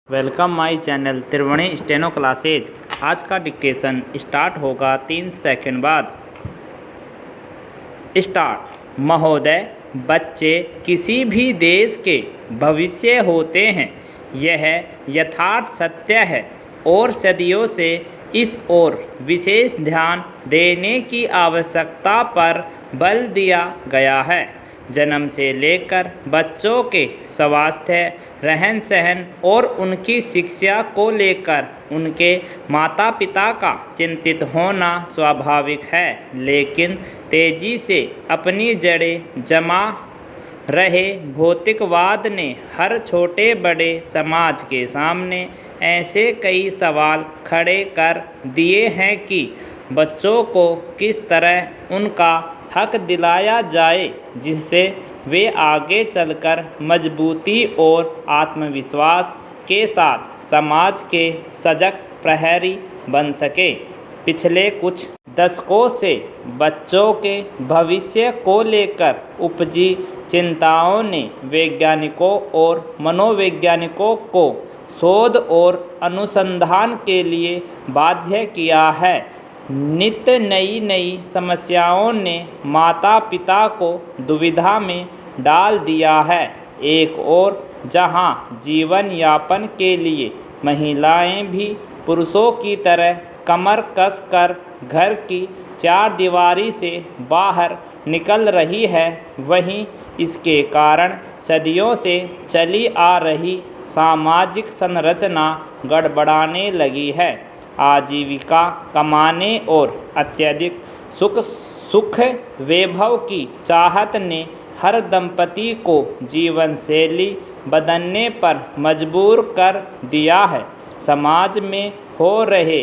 Welcome my channel Triveni steno classes. आज का dictation start होगा 3 सेकंड बाद। स्टार्ट। महोदय, बच्चे किसी भी देश के भविष्य होते हैं, यह यथार्थ सत्य है और सदियों से इस ओर विशेष ध्यान देने की आवश्यकता पर बल दिया गया है। जन्म से लेकर बच्चों के स्वास्थ्य, रहन सहन और उनकी शिक्षा को लेकर उनके माता पिता का चिंतित होना स्वाभाविक है, लेकिन तेजी से अपनी जड़ें जमा रहे भौतिकवाद ने हर छोटे बड़े समाज के सामने ऐसे कई सवाल खड़े कर दिए हैं कि बच्चों को किस तरह उनका हक दिलाया जाए, जिससे वे आगे चलकर मजबूती और आत्मविश्वास के साथ समाज के सजग प्रहरी बन सके। पिछले कुछ दशकों से बच्चों के भविष्य को लेकर उपजी चिंताओं ने वैज्ञानिकों और मनोवैज्ञानिकों को शोध और अनुसंधान के लिए बाध्य किया है। नित्य नई नई समस्याओं ने माता पिता को दुविधा में डाल दिया है। एक और जहां जीवन यापन के लिए महिलाएं भी पुरुषों की तरह कमर कस कर घर की चार दीवारी से बाहर निकल रही है, वहीं इसके कारण सदियों से चली आ रही सामाजिक संरचना गड़बड़ाने लगी है। आजीविका कमाने और अत्यधिक सुख वैभव की चाहत ने हर दंपति को जीवन शैली बदलने पर मजबूर कर दिया है। समाज में हो रहे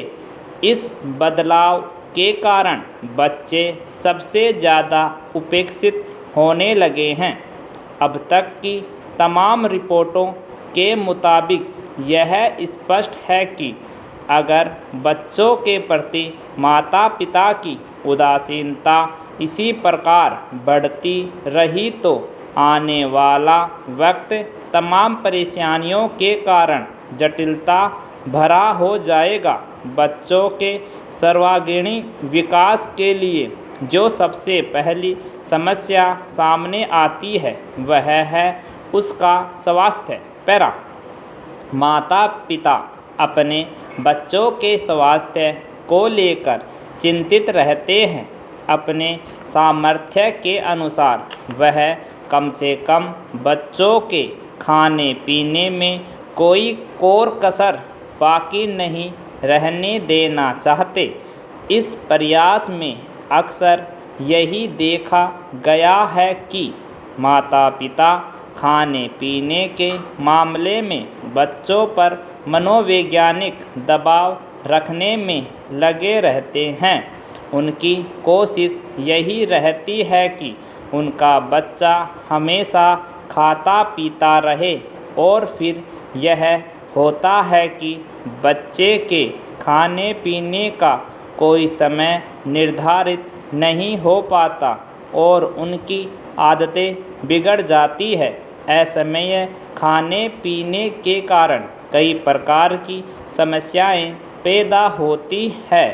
इस बदलाव के कारण बच्चे सबसे ज़्यादा उपेक्षित होने लगे हैं। अब तक की तमाम रिपोर्टों के मुताबिक यह स्पष्ट है कि अगर बच्चों के प्रति माता पिता की उदासीनता इसी प्रकार बढ़ती रही तो आने वाला वक्त तमाम परेशानियों के कारण जटिलता भरा हो जाएगा। बच्चों के सर्वांगीण विकास के लिए जो सबसे पहली समस्या सामने आती है वह है उसका स्वास्थ्य। पैरा। माता पिता अपने बच्चों के स्वास्थ्य को लेकर चिंतित रहते हैं। अपने सामर्थ्य के अनुसार वह कम से कम बच्चों के खाने पीने में कोई कोर कसर बाकी नहीं रहने देना चाहते। इस प्रयास में अक्सर यही देखा गया है कि माता पिता खाने पीने के मामले में बच्चों पर मनोवैज्ञानिक दबाव रखने में लगे रहते हैं। उनकी कोशिश यही रहती है कि उनका बच्चा हमेशा खाता पीता रहे और फिर यह होता है कि बच्चे के खाने पीने का कोई समय निर्धारित नहीं हो पाता और उनकी आदतें बिगड़ जाती है। असमय खाने पीने के कारण कई प्रकार की समस्याएं पैदा होती है।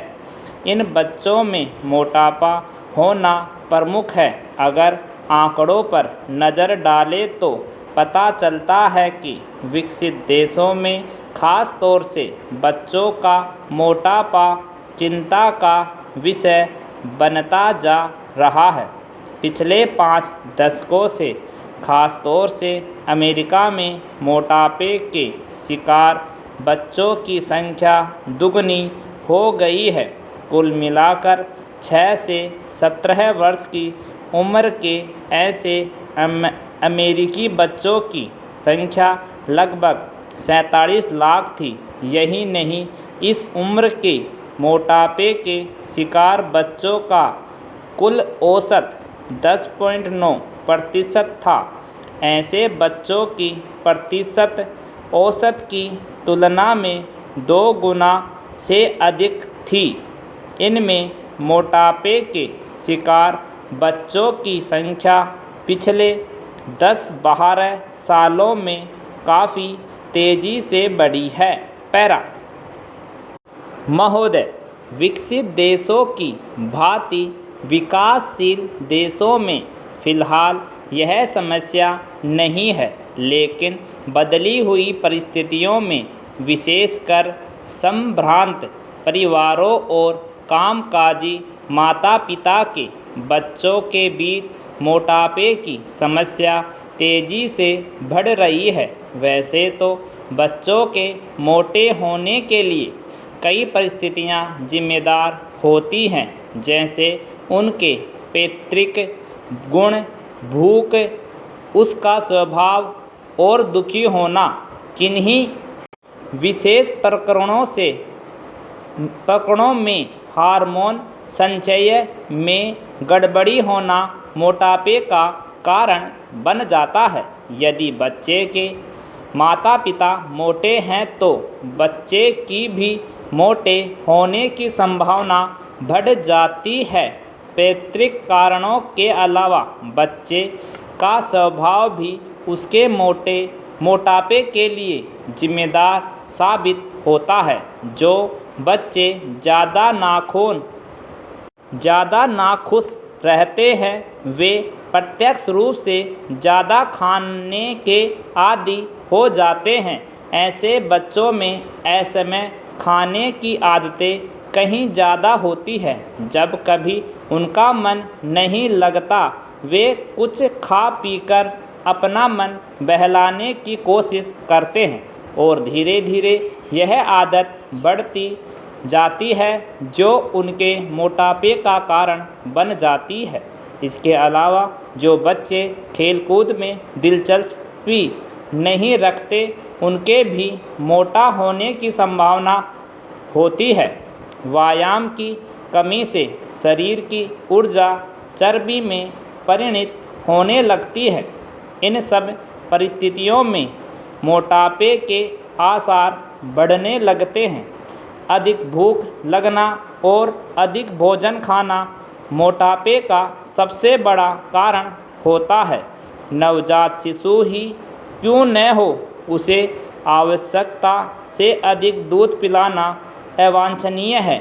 इन बच्चों में मोटापा होना प्रमुख है। अगर आंकड़ों पर नज़र डालें तो पता चलता है कि विकसित देशों में खास तौर से बच्चों का मोटापा चिंता का विषय बनता जा रहा है। पिछले 5 दशकों से खास तौर से अमेरिका में मोटापे के शिकार बच्चों की संख्या दुगनी हो गई है। कुल मिलाकर 6 से 17 वर्ष की उम्र के ऐसे अमेरिकी बच्चों की संख्या लगभग 47 लाख थी। यही नहीं, इस उम्र के मोटापे के शिकार बच्चों का कुल औसत 10.9% था। ऐसे बच्चों की प्रतिशत औसत की तुलना में 2 गुना से अधिक थी। इनमें मोटापे के शिकार बच्चों की संख्या पिछले 10-12 सालों में काफ़ी तेजी से बढ़ी है। पैरा। महोदय, विकसित देशों की भांति विकासशील देशों में फिलहाल यह समस्या नहीं है, लेकिन बदली हुई परिस्थितियों में विशेषकर संभ्रांत परिवारों और कामकाजी माता पिता के बच्चों के बीच मोटापे की समस्या तेजी से बढ़ रही है। वैसे तो बच्चों के मोटे होने के लिए कई परिस्थितियां जिम्मेदार होती हैं, जैसे उनके पैतृक गुण, भूख, उसका स्वभाव और दुखी होना। किन्हीं विशेष प्रकरणों में हार्मोन संचय में गड़बड़ी होना मोटापे का कारण बन जाता है। यदि बच्चे के माता पिता मोटे हैं तो बच्चे की भी मोटे होने की संभावना बढ़ जाती है। पैतृक कारणों के अलावा बच्चे का स्वभाव भी उसके मोटापे के लिए जिम्मेदार साबित होता है। जो बच्चे ज़्यादा नाखुश रहते हैं वे प्रत्यक्ष रूप से ज़्यादा खाने के आदी हो जाते हैं। ऐसे बच्चों में असमय खाने की आदतें कहीं ज़्यादा होती है। जब कभी उनका मन नहीं लगता वे कुछ खा पीकर अपना मन बहलाने की कोशिश करते हैं और धीरे धीरे यह आदत बढ़ती जाती है जो उनके मोटापे का कारण बन जाती है। इसके अलावा जो बच्चे खेलकूद में दिलचस्पी नहीं रखते उनके भी मोटा होने की संभावना होती है। व्यायाम की कमी से शरीर की ऊर्जा चर्बी में परिणत होने लगती है। इन सब परिस्थितियों में मोटापे के आसार बढ़ने लगते हैं। अधिक भूख लगना और अधिक भोजन खाना मोटापे का सबसे बड़ा कारण होता है। नवजात शिशु ही क्यों न हो, उसे आवश्यकता से अधिक दूध पिलाना अवांछनीय है।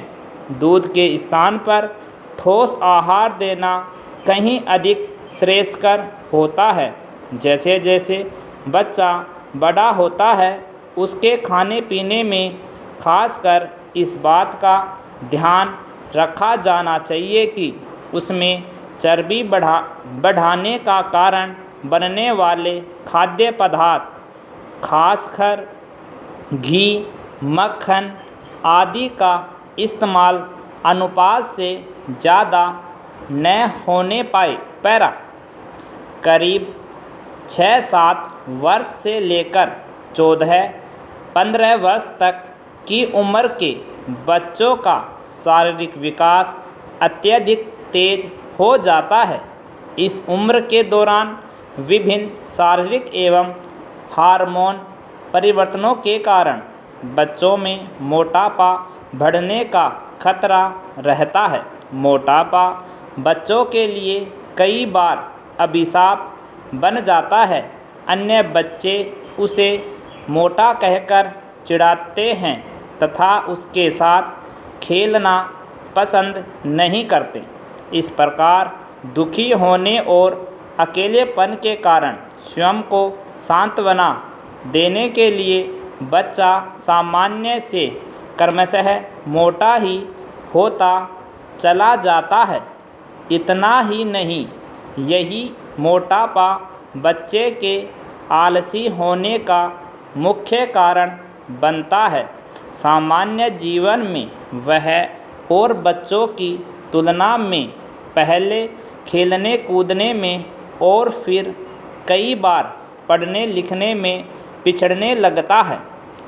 दूध के स्थान पर ठोस आहार देना कहीं अधिक श्रेयस्कर होता है। जैसे जैसे बच्चा बड़ा होता है उसके खाने पीने में खासकर इस बात का ध्यान रखा जाना चाहिए कि उसमें चर्बी बढ़ाने का कारण बनने वाले खाद्य पदार्थ, खासकर घी, मक्खन आदि का इस्तेमाल अनुपात से ज़्यादा न होने पाए। पैरा। करीब 6-7 वर्ष से लेकर 14-15 वर्ष तक की उम्र के बच्चों का शारीरिक विकास अत्यधिक तेज हो जाता है। इस उम्र के दौरान विभिन्न शारीरिक एवं हार्मोन परिवर्तनों के कारण बच्चों में मोटापा बढ़ने का खतरा रहता है। मोटापा बच्चों के लिए कई बार अभिशाप बन जाता है। अन्य बच्चे उसे मोटा कहकर चिढ़ाते हैं तथा उसके साथ खेलना पसंद नहीं करते। इस प्रकार दुखी होने और अकेलेपन के कारण स्वयं को सांत्वना देने के लिए बच्चा सामान्य से क्रमशः मोटा ही होता चला जाता है। इतना ही नहीं, यही मोटापा बच्चे के आलसी होने का मुख्य कारण बनता है। सामान्य जीवन में वह और बच्चों की तुलना में पहले खेलने कूदने में और फिर कई बार पढ़ने लिखने में पिछड़ने लगता है।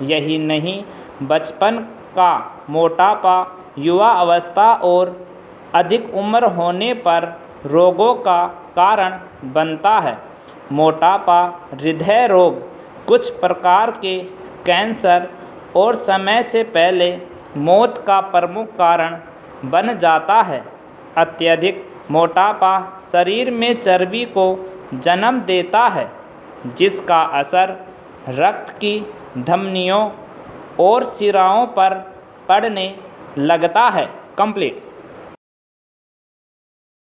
यही नहीं, बचपन का मोटापा युवा अवस्था और अधिक उम्र होने पर रोगों का कारण बनता है। मोटापा हृदय रोग, कुछ प्रकार के कैंसर और समय से पहले मौत का प्रमुख कारण बन जाता है। अत्यधिक मोटापा शरीर में चर्बी को जन्म देता है जिसका असर रक्त की धमनियों और शिराओं पर पड़ने लगता है। कंप्लीट।